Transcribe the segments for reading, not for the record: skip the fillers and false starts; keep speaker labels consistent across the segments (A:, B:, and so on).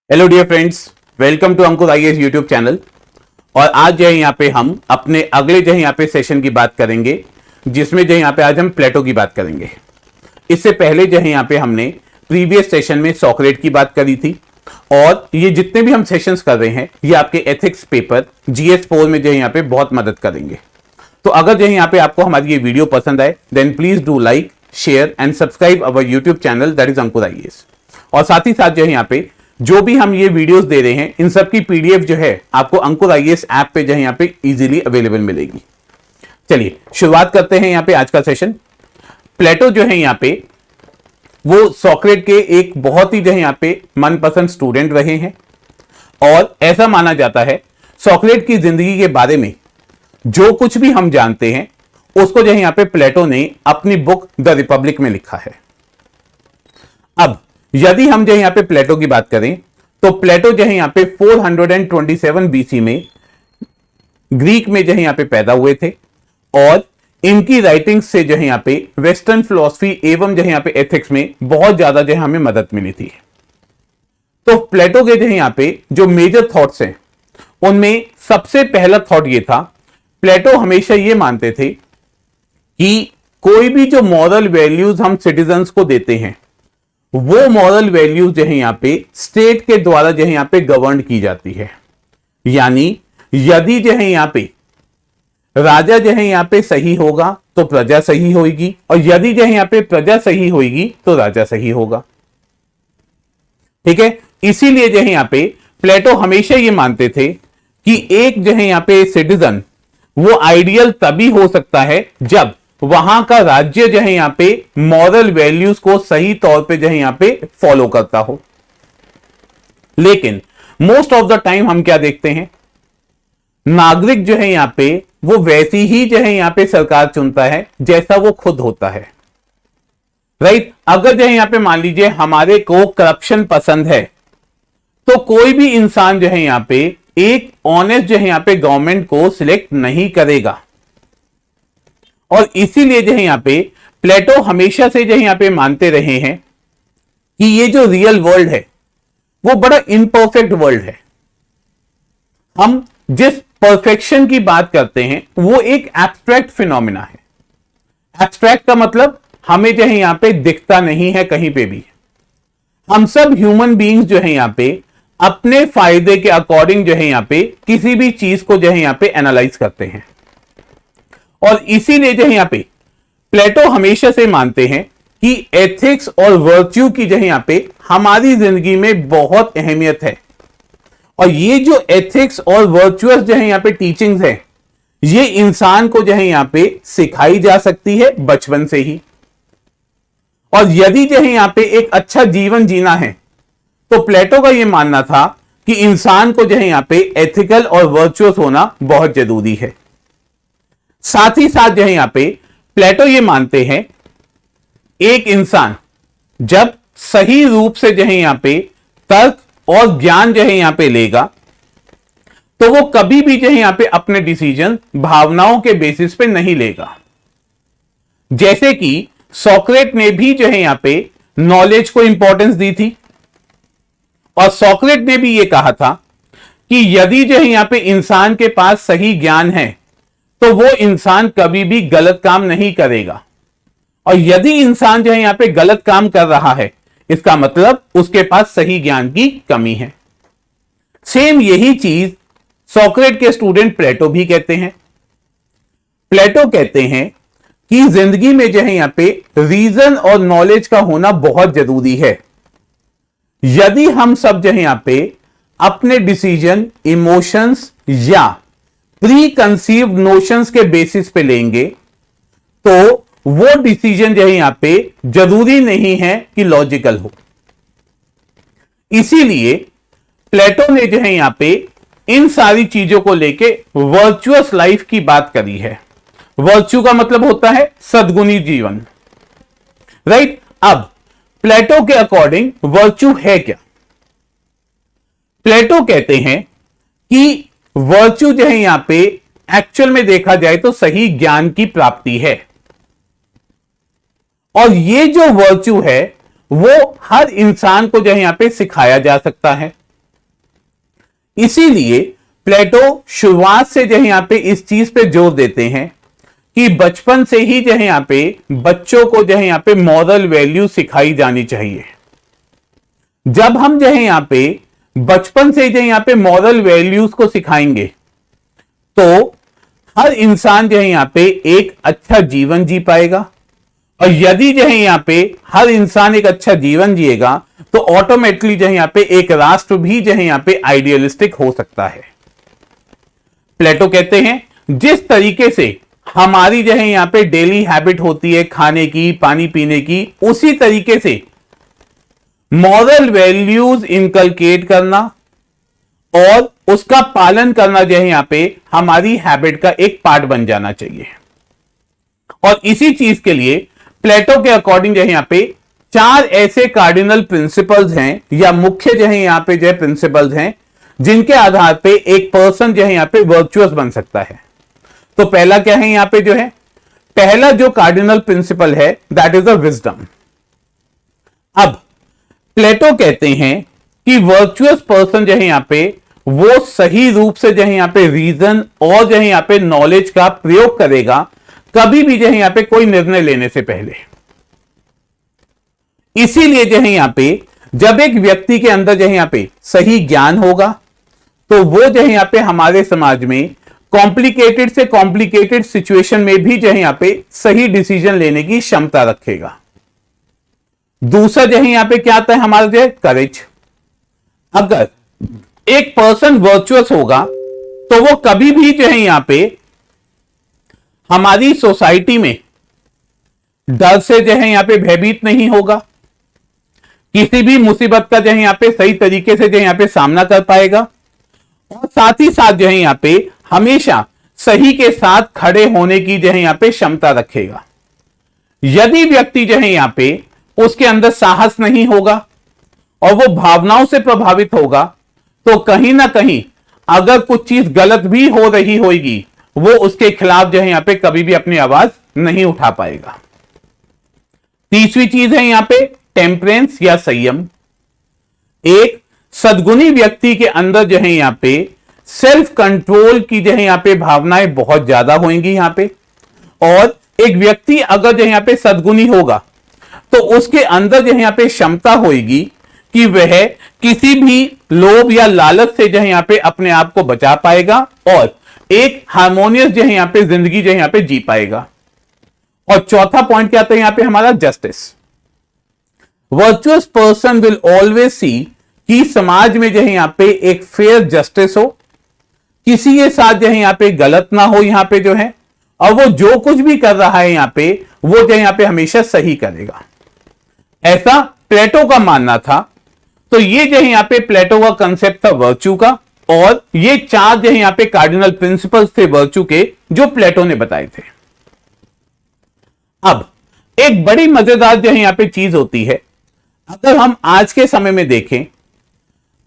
A: Hello dear friends, welcome to Ankur IAS YouTube channel. और आज जो है यहाँ पे हम अपने अगले जो है यहाँ पे सेशन की बात करेंगे, जिसमें जो है यहाँ पे आज हम प्लेटो की बात करेंगे। इससे पहले जो है यहाँ पे हमने प्रीवियस सेशन में सॉक्रेट की बात करी थी, और ये जितने भी हम सेशंस कर रहे हैं ये आपके एथिक्स पेपर GS4 में जो है यहाँ पे बहुत मदद करेंगे। तो अगर जो है यहाँ पे आपको हमारी ये वीडियो पसंद आए then please do like, share and subscribe our YouTube channel that is Ankur IAS. और साथ ही साथ जो है यहाँ पे जो भी हम ये वीडियोस दे रहे हैं इन सब की PDF जो है आपको अंकुर आईएएस ऐप पे जो है यहाँ पे इजीली अवेलेबल मिलेगी। चलिए शुरुआत करते हैं यहाँ पे आज का सेशन। प्लेटो जो है यहाँ पे वो सॉक्रेट के एक बहुत ही जो है यहाँ पे मनपसंद स्टूडेंट रहे हैं, और ऐसा माना जाता है सॉक्रेट की जिंदगी के बारे में जो कुछ भी हम जानते हैं उसको जो है यहाँ पे प्लेटो ने अपनी बुक द रिपब्लिक में लिखा है। अब यदि हम जो यहाँ पे प्लेटो की बात करें तो प्लेटो जो है यहाँ पे 427 BC में ग्रीक में जो है यहाँ पे पैदा हुए थे, और इनकी राइटिंग्स से जो है यहाँ पे वेस्टर्न फिलॉसफी एवं जो है यहाँ पे एथिक्स में बहुत ज्यादा जो है हमें मदद मिली थी। तो प्लेटो के जो है यहाँ पे जो मेजर थॉट्स हैं उनमें सबसे पहला थॉट ये था, प्लेटो हमेशा ये मानते थे कि कोई भी जो मॉरल वैल्यूज हम सिटीजन्स को देते हैं वो मॉरल वैल्यूज जो है यहां पे स्टेट के द्वारा जो है यहां पे गवर्न की जाती है। यानी यदि जो है यहां पे राजा जो है यहां पे सही होगा तो प्रजा सही होगी, और यदि जो है यहां पे प्रजा सही होगी तो राजा सही होगा। ठीक है, इसीलिए जो है यहां पे प्लेटो हमेशा ये मानते थे कि एक जो है यहां पे सिटीजन वो आइडियल तभी हो सकता है जब वहां का राज्य जो है यहां पे मॉरल वैल्यूज को सही तौर पे जो है यहां पे फॉलो करता हो। लेकिन मोस्ट ऑफ द टाइम हम क्या देखते हैं, नागरिक जो है यहां पे वो वैसी ही जो है यहां पे सरकार चुनता है जैसा वो खुद होता है। राइट, अगर जो है यहां पे मान लीजिए हमारे को करप्शन पसंद है तो कोई भी इंसान जो है यहां पे एक ऑनेस्ट जो है यहां पे गवर्नमेंट को सिलेक्ट नहीं करेगा। और इसीलिए जो है यहां पे प्लेटो हमेशा से जो है यहां पे मानते रहे हैं कि ये जो रियल वर्ल्ड है वो बड़ा इम्परफेक्ट वर्ल्ड है। हम जिस परफेक्शन की बात करते हैं वो एक एब्स्ट्रैक्ट फिनोमिना है। एब्स्ट्रैक्ट का मतलब हमें जो है यहां पे दिखता नहीं है कहीं पे भी। हम सब ह्यूमन बीइंग्स जो है यहां पे अपने फायदे के अकॉर्डिंग जो है यहां पे किसी भी चीज को जो है यहां पे एनालाइज करते हैं, और इसीलिए जो है यहां पे प्लेटो हमेशा से मानते हैं कि एथिक्स और वर्च्यू की जो है यहां पे हमारी जिंदगी में बहुत अहमियत है। और ये जो एथिक्स और वर्चुअस जो है यहां पे टीचिंग्स है ये इंसान को जो है यहां पे सिखाई जा सकती है बचपन से ही। और यदि जो है यहां पे एक अच्छा जीवन जीना है तो प्लेटो का यह मानना था कि इंसान को जो है यहां पे एथिकल और वर्चुअस होना बहुत जरूरी है। साथ ही साथ जो है यहां पे प्लेटो ये मानते हैं एक इंसान जब सही रूप से जो है यहां पे तर्क और ज्ञान जो है यहां पे लेगा तो वो कभी भी जो है यहां पे अपने डिसीजन भावनाओं के बेसिस पे नहीं लेगा। जैसे कि सॉक्रेट ने भी जो है यहां पे नॉलेज को इंपॉर्टेंस दी थी, और सॉक्रेट ने भी ये कहा था कि यदि जो है यहां पे इंसान के पास सही ज्ञान है तो वो इंसान कभी भी गलत काम नहीं करेगा, और यदि इंसान जो है यहां पे गलत काम कर रहा है इसका मतलब उसके पास सही ज्ञान की कमी है। सेम यही चीज सॉक्रेट के स्टूडेंट प्लेटो भी कहते हैं। प्लेटो कहते हैं कि जिंदगी में जो है यहां पे रीजन और नॉलेज का होना बहुत जरूरी है। यदि हम सब जो है यहां पे अपने डिसीजन इमोशंस या प्री कंसीव्ड नोशंस के बेसिस पे लेंगे तो वो डिसीजन जो है यहां पे जरूरी नहीं है कि लॉजिकल हो। इसीलिए प्लेटो ने जो है यहां पे इन सारी चीजों को लेके वर्चुअस लाइफ की बात करी है। वर्च्यू का मतलब होता है सद्गुणी जीवन। राइट, अब प्लेटो के अकॉर्डिंग वर्च्यू है क्या? प्लेटो कहते हैं कि वर्च्यू जो है यहां पे एक्चुअल में देखा जाए तो सही ज्ञान की प्राप्ति है, और ये जो वर्च्यू है वो हर इंसान को जो है यहां पे सिखाया जा सकता है। इसीलिए प्लेटो शुरुआत से जो है यहां पे इस चीज पे जोर देते हैं कि बचपन से ही जो है यहां पे बच्चों को जो है यहां पे मॉरल वैल्यू सिखाई जानी चाहिए। जब हम जो है यहां पे बचपन से जो है यहां पे मॉरल वैल्यूज को सिखाएंगे तो हर इंसान जो है यहां पे एक अच्छा जीवन जी पाएगा, और यदि जो है यहां पे हर इंसान एक अच्छा जीवन जिएगा तो ऑटोमेटिकली जो है यहां पे एक राष्ट्र भी जो है यहां पे आइडियलिस्टिक हो सकता है। प्लेटो कहते हैं जिस तरीके से हमारी जो है यहां पे डेली हैबिट होती है खाने की, पानी पीने की, उसी तरीके से मॉरल वैल्यूज इनकलकेट करना और उसका पालन करना जो है यहां पे हमारी हैबिट का एक पार्ट बन जाना चाहिए। और इसी चीज के लिए प्लेटो के अकॉर्डिंग जो है यहां पे 4 ऐसे कार्डिनल प्रिंसिपल्स हैं या मुख्य जो है यहां पे जो प्रिंसिपल्स हैं जिनके आधार पे एक पर्सन जो है यहां पे वर्चुअस बन सकता है। तो पहला क्या है यहां पे जो है, पहला जो कार्डिनल प्रिंसिपल है दैट इज द विजडम। अब प्लेटो कहते हैं कि वर्चुअस पर्सन जो है यहां पे वो सही रूप से जो है यहां पे रीजन और जो है यहां पे नॉलेज का प्रयोग करेगा कभी भी जो है यहां पे कोई निर्णय लेने से पहले। इसीलिए जो है यहां पे जब एक व्यक्ति के अंदर जो है यहां पे सही ज्ञान होगा तो वो जो है यहां पे हमारे समाज में कॉम्प्लिकेटेड से कॉम्प्लिकेटेड सिचुएशन में भी जो है यहां पे सही डिसीजन लेने की क्षमता रखेगा। दूसरा जो है यहां पे क्या आता है हमारा जो है करेज। अगर एक पर्सन वर्चुअस होगा तो वो कभी भी जो है यहां पे हमारी सोसाइटी में डर से जो है यहां पे भयभीत नहीं होगा, किसी भी मुसीबत का जो है यहां पे सही तरीके से जो है यहां पे सामना कर पाएगा, और साथ ही साथ जो है यहां पे हमेशा सही के साथ खड़े होने की जो है यहां पे क्षमता रखेगा। यदि व्यक्ति जो है यहां पे उसके अंदर साहस नहीं होगा और वो भावनाओं से प्रभावित होगा तो कहीं ना कहीं अगर कुछ चीज गलत भी हो रही होगी वो उसके खिलाफ जो है यहां पे कभी भी अपनी आवाज नहीं उठा पाएगा। तीसरी चीज है यहां पे टेम्परेंस या संयम। एक सद्गुणी व्यक्ति के अंदर जो है यहां पे सेल्फ कंट्रोल की जो है यहां पे भावनाएं बहुत ज्यादा होंगी यहां पे, और एक व्यक्ति अगर जो है यहां पे सद्गुणी होगा तो उसके अंदर जो है यहां पे क्षमता होगी कि वह किसी भी लोभ या लालच से जो है यहां पे अपने आप को बचा पाएगा और एक हार्मोनियस जो है यहां पे जिंदगी जो है यहां पे जी पाएगा। और चौथा पॉइंट क्या आता है यहां पे हमारा justice. Virtuous person will always see कि समाज में जो है यहां पे एक फेयर जस्टिस हो, किसी के साथ जो है यहां पे गलत ना हो यहां पे जो है, और वो जो कुछ भी कर रहा है यहां पे वो जो यहां पे हमेशा सही करेगा। ऐसा प्लेटो का मानना था। तो ये जो है यहां पे प्लेटो का कंसेप्ट था वर्च्यू का, और ये 4 जो है यहां पे कार्डिनल प्रिंसिपल्स थे वर्च्यू के जो प्लेटो ने बताए थे। अब एक बड़ी मजेदार जो है यहां पे चीज होती है, अगर हम आज के समय में देखें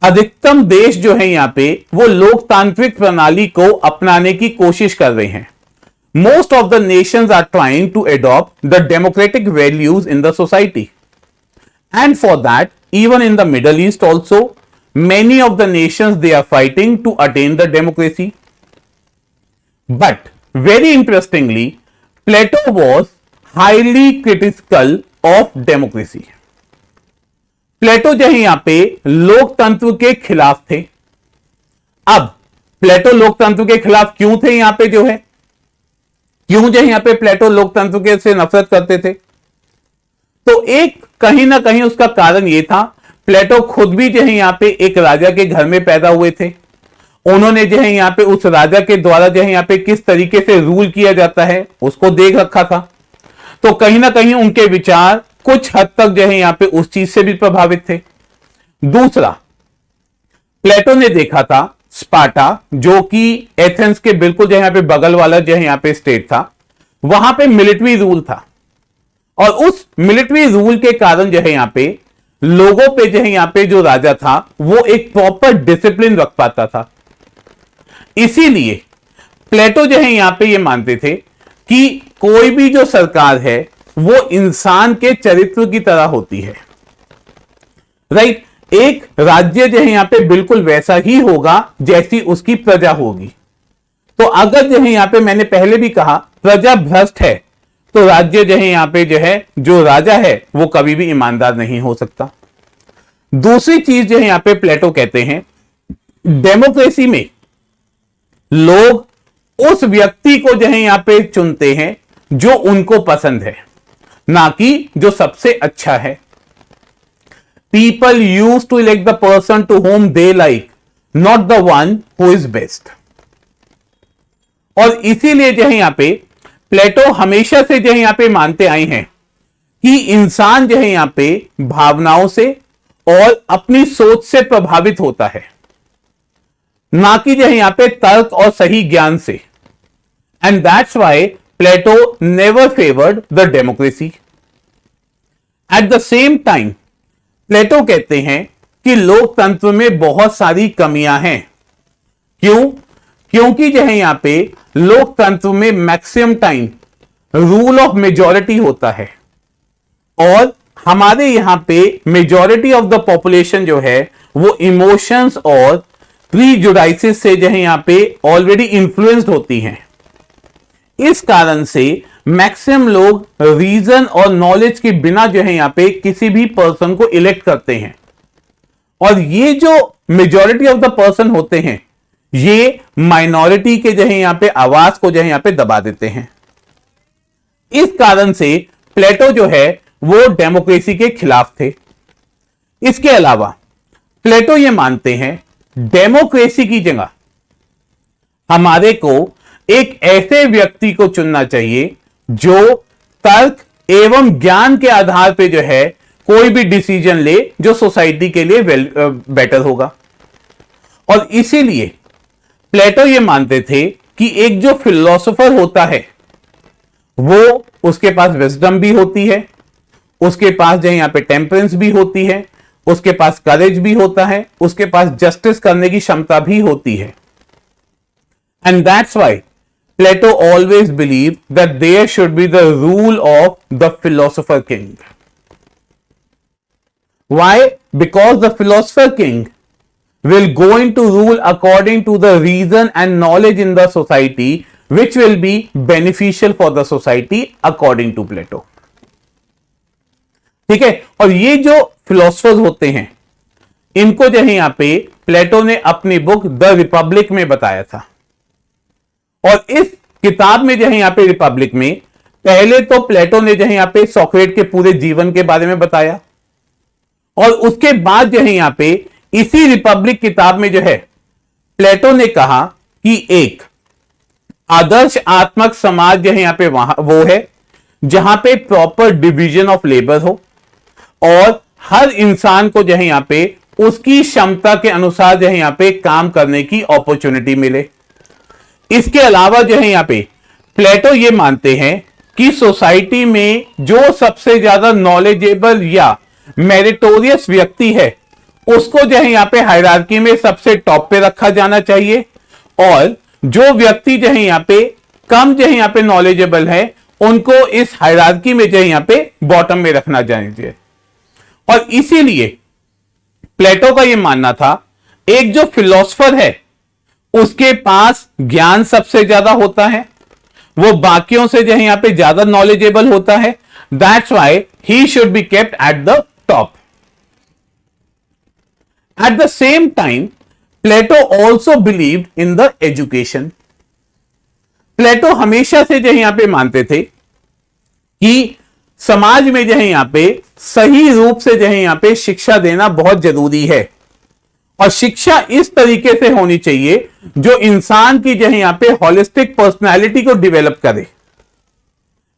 A: अधिकतम देश जो है यहां पे वो लोकतांत्रिक प्रणाली को अपनाने की कोशिश कर रहे हैं। Most of the nations are trying to adopt the democratic values in the society, and for that even in the Middle East also many of the nations they are fighting to attain the democracy. But very interestingly Plato was highly critical of democracy. प्लेटो जो है यहां पे लोकतंत्र के खिलाफ थे। अब प्लेटो लोकतंत्र के खिलाफ क्यों थे यहां पे जो है, क्यों जो है यहां पे प्लेटो लोकतंत्र के से नफरत करते थे? तो एक कहीं ना कहीं उसका कारण यह था, प्लेटो खुद भी जो है यहां पे एक राजा के घर में पैदा हुए थे। उन्होंने जो है यहां पे उस राजा के द्वारा जो है यहां पे किस तरीके से रूल किया जाता है उसको देख रखा था। तो कहीं ना कहीं उनके विचार कुछ हद तक जो है यहां पे उस चीज से भी प्रभावित थे। दूसरा, प्लेटो ने देखा था स्पार्टा जो कि एथेंस के बिल्कुल जो है यहां पे बगल वाला जो है यहां पे स्टेट था, वहां पे मिलिट्री रूल था, और उस मिलिट्री रूल के कारण जो है यहां पे लोगों पे जो है यहां पे जो राजा था वो एक प्रॉपर डिसिप्लिन रख पाता था। इसीलिए प्लेटो जो है यहां पे ये मानते थे कि कोई भी जो सरकार है वो इंसान के चरित्र की तरह होती है, राइट। एक राज्य जो है यहां पे बिल्कुल वैसा ही होगा जैसी उसकी प्रजा होगी। तो अगर जो है यहां पे मैंने पहले भी कहा प्रजा भ्रष्ट है तो राज्य जो है यहां पे जो है जो राजा है वो कभी भी ईमानदार नहीं हो सकता। दूसरी चीज जो है यहां पे प्लेटो कहते हैं डेमोक्रेसी में लोग उस व्यक्ति को जो है यहां पे चुनते हैं जो उनको पसंद है, ना कि जो सबसे अच्छा है। People use to elect the person to whom they like, not the one who is best. और इसीलिए जो है यहां पे प्लेटो हमेशा से जो है यहां पे मानते आए हैं कि इंसान जो है यहां पे भावनाओं से और अपनी सोच से प्रभावित होता है, ना कि जो है यहां पे तर्क और सही ज्ञान से। And that's why Plato never favoured the democracy. At the same time Plato कहते हैं कि लोकतंत्र में बहुत सारी कमियां हैं। क्यों? क्योंकि जो है यहां पे लोकतंत्र में maximum time rule of majority होता है और हमारे यहां पे मेजॉरिटी ऑफ द पॉपुलेशन जो है वो इमोशंस और प्रीजुडाइसिस से जो है यहां पे ऑलरेडी इन्फ्लुएंस्ड होती हैं। इस कारण से मैक्सिमम लोग रीजन और नॉलेज के बिना जो है यहां पे किसी भी पर्सन को इलेक्ट करते हैं और ये जो मेजॉरिटी ऑफ द पर्सन होते हैं ये माइनॉरिटी के जो है यहां पे आवाज को जो है यहां पे दबा देते हैं। इस कारण से प्लेटो जो है वो डेमोक्रेसी के खिलाफ थे। इसके अलावा प्लेटो ये मानते हैं डेमोक्रेसी की जगह हमारे को एक ऐसे व्यक्ति को चुनना चाहिए जो तर्क एवं ज्ञान के आधार पे जो है कोई भी डिसीजन ले जो सोसाइटी के लिए बेटर होगा। और इसीलिए प्लेटो ये मानते थे कि एक जो फिलोसोफर होता है वो उसके पास विजडम भी होती है, उसके पास जो यहां पे टेम्परेंस भी होती है, उसके पास करेज भी होता है, उसके पास जस्टिस करने की क्षमता भी होती है। And that's why Plato always believe that there should be the rule of the philosopher king. Why? Because the philosopher king will going to rule according to the reason and knowledge in the society which will be beneficial for the society according to Plato। ठीक है, और ये जो philosophers होते हैं इनको जो है यहां पे प्लेटो ने अपनी बुक द रिपब्लिक में बताया था। और इस किताब में जो है यहां पे रिपब्लिक में पहले तो प्लेटो ने जो है यहां पे सोक्रेट के पूरे जीवन के बारे में बताया और उसके बाद जो है यहां पे इसी रिपब्लिक किताब में जो है प्लेटो ने कहा कि एक आदर्श आत्मक समाज जो है यहां पे वो है जहां पे प्रॉपर डिवीजन ऑफ लेबर हो और हर इंसान को जो है यहां पे उसकी क्षमता के अनुसार जो है यहां पे काम करने की अपॉर्चुनिटी मिले। इसके अलावा जो है यहां पे प्लेटो ये मानते हैं कि सोसाइटी में जो सबसे ज्यादा नॉलेजेबल या मेरिटोरियस व्यक्ति है उसको जो है यहां पे हायरार्की में सबसे टॉप पे रखा जाना चाहिए और जो व्यक्ति जो है यहां पे कम जो है यहां पे नॉलेजेबल है उनको इस हायरार्की में जो है यहां पे बॉटम में रखना चाहिए। और इसीलिए प्लेटो का यह मानना था एक जो फिलोसोफर है उसके पास ज्ञान सबसे ज्यादा होता है, वो बाकियों से जो है यहां पे ज्यादा नॉलेजेबल होता है। That's why he should be kept at the top. At the same time, Plato also believed in the education। प्लेटो हमेशा से जो है यहां पे मानते थे कि समाज में जो है यहां पे सही रूप से जो है यहां पे शिक्षा देना बहुत जरूरी है और शिक्षा इस तरीके से होनी चाहिए जो इंसान की जो है यहां पे होलिस्टिक पर्सनालिटी को डेवलप करे।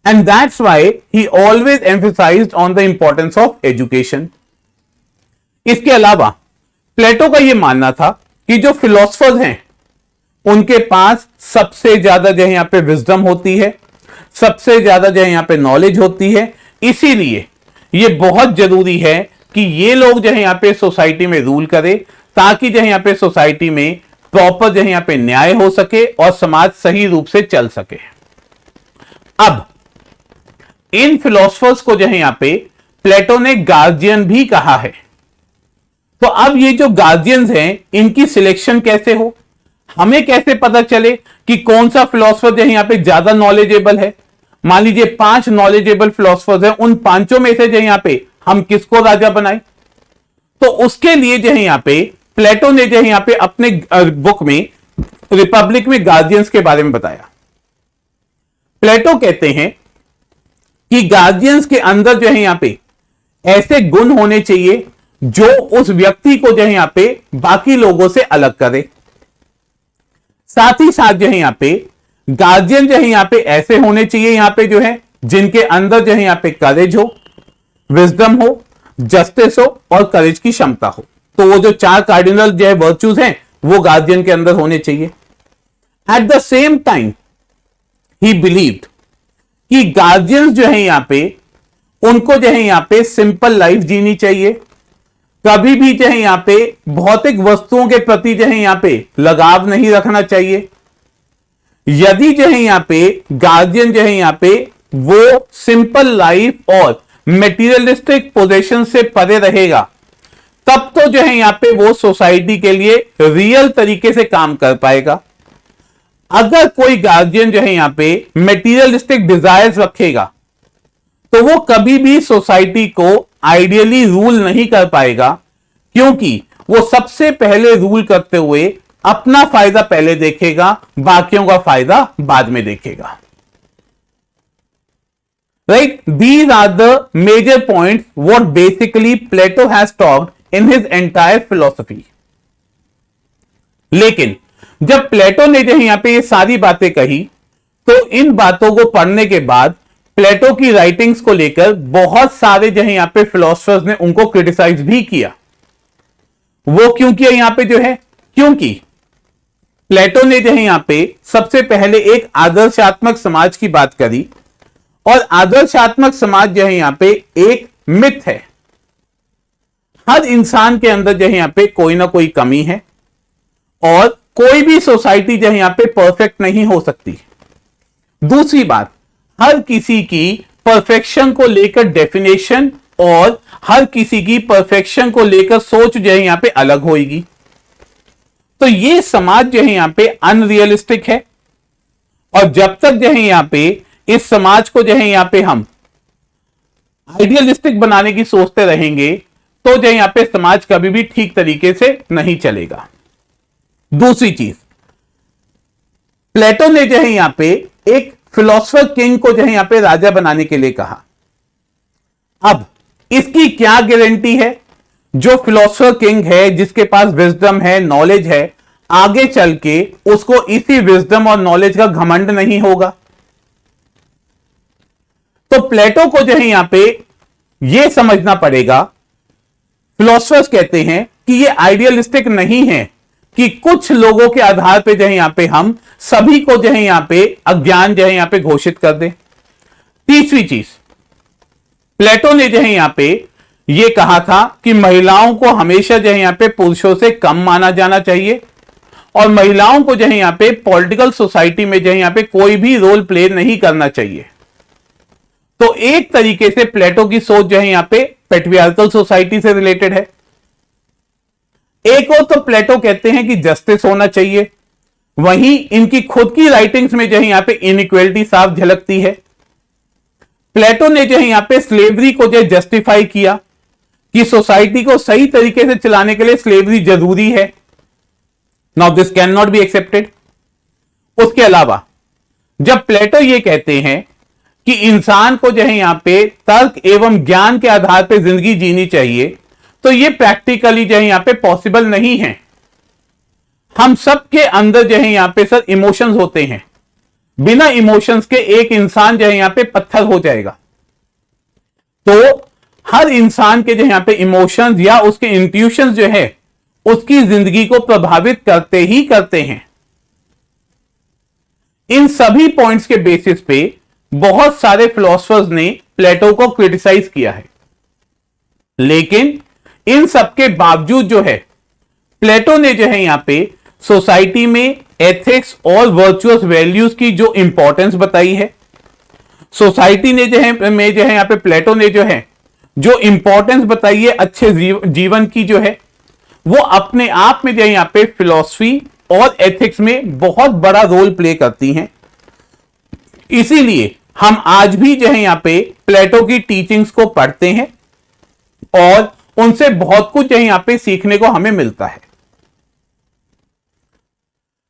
A: And that's why he always emphasised on the importance of education. इसके अलावा प्लेटो का यह मानना था कि जो फिलोसफर्स हैं उनके पास सबसे ज्यादा जो है यहां पे विजडम होती है, सबसे ज्यादा जो है यहां पे नॉलेज होती है। इसीलिए यह बहुत जरूरी है कि ये लोग जो है यहां पे सोसाइटी में रूल करें ताकि जो है यहां पे सोसाइटी में प्रॉपर जो है यहां पे न्याय हो सके और समाज सही रूप से चल सके। अब इन फिलोसफर्स को जो है यहां पे प्लेटो ने गार्जियन भी कहा है। तो अब ये जो गार्जियंस हैं इनकी सिलेक्शन कैसे हो, हमें कैसे पता चले कि कौन सा फिलोसफर जो है यहां पे ज्यादा नॉलेजेबल है। मान लीजिए 5 नॉलेजेबल फिलोसफर्स हैं, उन पांचों में से जो यहां पे हम किसको राजा बनाए। तो उसके लिए जो है यहां पे प्लेटो ने जो है यहां पे अपने बुक में रिपब्लिक में गार्जियंस के बारे में बताया। प्लेटो कहते हैं कि गार्जियंस के अंदर जो है यहां पे ऐसे गुण होने चाहिए जो उस व्यक्ति को जो है यहां पे बाकी लोगों से अलग करे। साथ ही साथ जो है यहां पे गार्जियन जो है यहां पे ऐसे होने चाहिए यहां पे जो है जिनके अंदर जो है यहां पे करेज हो, विजडम हो, जस्टिस हो और करेज की क्षमता हो। तो वो जो 4 कार्डिनल जो है वर्च्यूज हैं वो गार्जियन के अंदर होने चाहिए। Eight the same time he believed कि गार्जियंस जो है यहां पे उनको जो है यहां पे सिंपल लाइफ जीनी चाहिए, कभी भी जो है यहां पे भौतिक वस्तुओं के प्रति जो है यहां पे लगाव नहीं रखना चाहिए। यदि जो है यहां पे गार्जियन जो है यहां पे वो सिंपल लाइफ और मेटीरियलिस्टिक पोजीशन से परे रहेगा तब तो जो है यहां पे वो सोसाइटी के लिए रियल तरीके से काम कर पाएगा। अगर कोई गार्जियन जो है यहां पे मेटीरियलिस्टिक डिजायर्स रखेगा तो वो कभी भी सोसाइटी को आइडियली रूल नहीं कर पाएगा, क्योंकि वो सबसे पहले रूल करते हुए अपना फायदा पहले देखेगा, बाकियों का फायदा बाद में देखेगा। Right, these are the major points what basically Plato has talked in his entire philosophy. लेकिन जब प्लेटो ने जो यहां पे ये सारी बातें कही तो इन बातों को पढ़ने के बाद प्लेटो की राइटिंग्स को लेकर बहुत सारे जो है यहां पे फिलोसफर्स ने उनको क्रिटिसाइज भी किया। वो क्यों किया यहां पे जो है, क्योंकि प्लेटो ने जो है यहां पे सबसे पहले एक आदर्शात्मक समाज की बात करी और आदर्शात्मक समाज जो है यहां पे एक मिथ है। हर इंसान के अंदर जो है यहां पे कोई ना कोई कमी है और कोई भी सोसाइटी जो है यहां पे परफेक्ट नहीं हो सकती। दूसरी बात, हर किसी की परफेक्शन को लेकर डेफिनेशन और हर किसी की परफेक्शन को लेकर सोच जो है यहां पे अलग होगी। तो ये समाज जो है यहां पे अनरियलिस्टिक है और जब तक जो है यहां पे इस समाज को जो है यहां पे हम आइडियलिस्टिक बनाने की सोचते रहेंगे तो जो है यहां पे समाज कभी भी ठीक तरीके से नहीं चलेगा। दूसरी चीज, प्लेटो ने जो है यहां पे एक फिलोसफर किंग को जो है यहां पे राजा बनाने के लिए कहा। अब इसकी क्या गारंटी है जो फिलोसफर किंग है, जिसके पास विजडम है, नॉलेज है, आगे चल के उसको इसी विजडम और नॉलेज का घमंड नहीं होगा। तो प्लेटो को जो है यहां पे यह समझना पड़ेगा, फिलोसफर्स कहते हैं कि यह आइडियलिस्टिक नहीं है कि कुछ लोगों के आधार पे जो है यहां पे हम सभी को जो है यहां पे अज्ञान जो है यहां पे घोषित कर दें। तीसरी चीज, प्लेटो ने जो है यहां पे यह कहा था कि महिलाओं को हमेशा जो है यहां पे पुरुषों से कम माना जाना चाहिए और महिलाओं को जो है यहां पे पॉलिटिकल सोसाइटी में जो है यहां पे कोई भी रोल प्ले नहीं करना चाहिए। तो एक तरीके से प्लेटो की सोच जो है यहां पे पैट्रियार्कल सोसाइटी से रिलेटेड है। एक और तो प्लेटो कहते हैं कि जस्टिस होना चाहिए, वहीं इनकी खुद की राइटिंग्स में जो है यहां पे इनइक्वालिटी साफ झलकती है। प्लेटो ने जो है यहां पे स्लेवरी को जो जस्टिफाई किया कि सोसाइटी को सही तरीके से चलाने के लिए स्लेवरी जरूरी है। Now this can not be accepted. उसके अलावा जब प्लेटो ये कहते हैं कि इंसान को जो है यहां पे तर्क एवं ज्ञान के आधार पर जिंदगी जीनी चाहिए, तो ये प्रैक्टिकली जो है यहां पे पॉसिबल नहीं है। हम सबके अंदर जो है यहां पे सर इमोशंस होते हैं, बिना इमोशंस के एक इंसान जो है यहां पे पत्थर हो जाएगा। तो हर इंसान के जो है यहां पे इमोशंस या उसके इंट्यूशंस जो है उसकी जिंदगी को प्रभावित करते ही करते हैं। इन सभी पॉइंट्स के बेसिस पे बहुत सारे फिलोसफर्स ने प्लेटो को क्रिटिसाइज किया है, लेकिन इन सबके बावजूद जो है प्लेटो ने जो है यहां पे सोसाइटी में एथिक्स और वर्चुअस वैल्यूज की जो इंपॉर्टेंस बताई है, सोसाइटी ने जो है में जो है यहां पे प्लेटो ने जो है जो इंपॉर्टेंस बताई है अच्छे जीवन की जो है, वो अपने आप में जो है यहां पे फिलॉसफी और एथिक्स में बहुत बड़ा रोल प्ले करती हैं। इसीलिए हम आज भी जो है यहां पे प्लेटो की टीचिंग्स को पढ़ते हैं और उनसे बहुत कुछ जो है यहां पे सीखने को हमें मिलता है।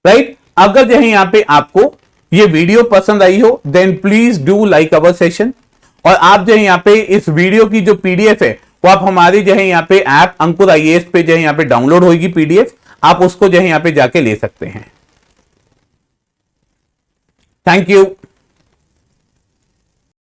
A: राइट? अगर जो है यहां पे आपको ये वीडियो पसंद आई हो then please do like our session, और आप जो है यहां पे इस वीडियो की जो पीडीएफ है वो आप हमारी जो है यहां पे ऐप अंकुर आईएएस पे जो है यहां पे डाउनलोड होगी पीडीएफ, आप उसको जो है यहां पे जाके ले सकते हैं। Thank you.